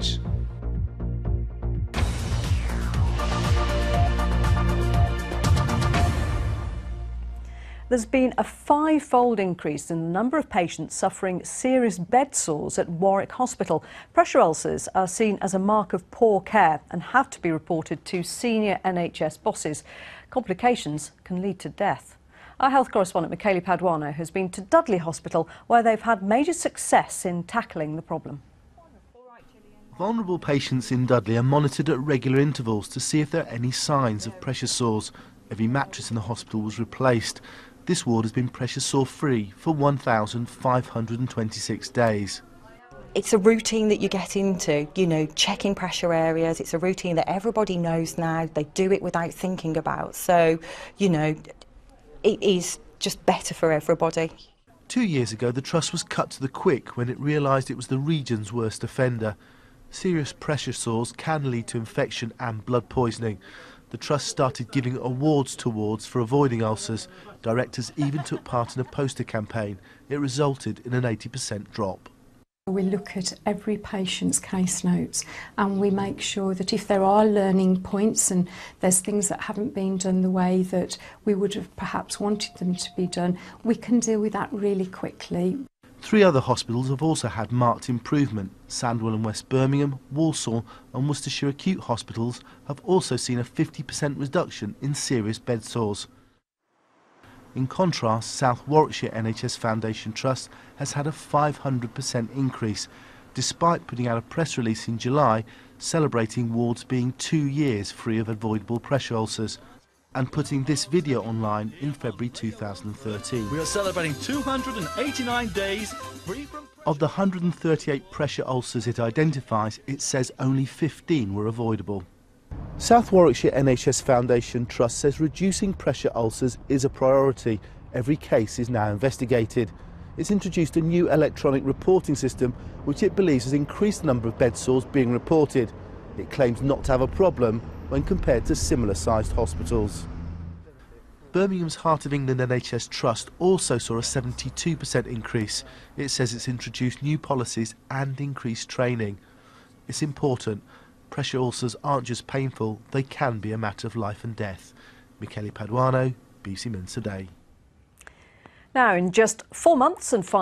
benefits. There's been a 5-fold increase in the number of patients suffering serious bed sores at Warwick Hospital. Pressure ulcers are seen as a mark of poor care and have to be reported to senior NHS bosses. Complications can lead to death. Our health correspondent Michele Paduano has been to Dudley Hospital, where they've had major success in tackling the problem. Vulnerable patients in Dudley are monitored at regular intervals to see if there are any signs of pressure sores. Every mattress in the hospital was replaced. This ward has been pressure sore free for 1,526 days. It's a routine that you get into, you know, checking pressure areas. It's a routine that everybody knows now. They do it without thinking about. So, you know, it is just better for everybody. 2 years ago, the trust was cut to the quick when it realised it was the region's worst offender. Serious pressure sores can lead to infection and blood poisoning. The trust started giving awards to wards for avoiding ulcers. Directors even took part in a poster campaign. It resulted in an 80% drop. We look at every patient's case notes and we make sure that if there are learning points and there's things that haven't been done the way that we would have perhaps wanted them to be done, we can deal with that really quickly. 3 other hospitals have also had marked improvement. Sandwell and West Birmingham, Walsall and Worcestershire acute hospitals have also seen a 50% reduction in serious bed sores. In contrast, South Warwickshire NHS Foundation Trust has had a 500% increase, despite putting out a press release in July celebrating wards being 2 years free of avoidable pressure ulcers, and putting this video online in February 2013. We are celebrating 289 days free from... Of the 138 pressure ulcers it identifies, it says only 15 were avoidable. South Warwickshire NHS Foundation Trust says reducing pressure ulcers is a priority. Every case is now investigated. It's introduced a new electronic reporting system which it believes has increased the number of bed sores being reported. It claims not to have a problem when compared to similar sized hospitals. Birmingham's Heart of England NHS Trust also saw a 72% increase. It says it's introduced new policies and increased training. It's important. Pressure ulcers aren't just painful, they can be a matter of life and death. Michele Paduano, BBC Midlands Today. Now, in just 4 months and 5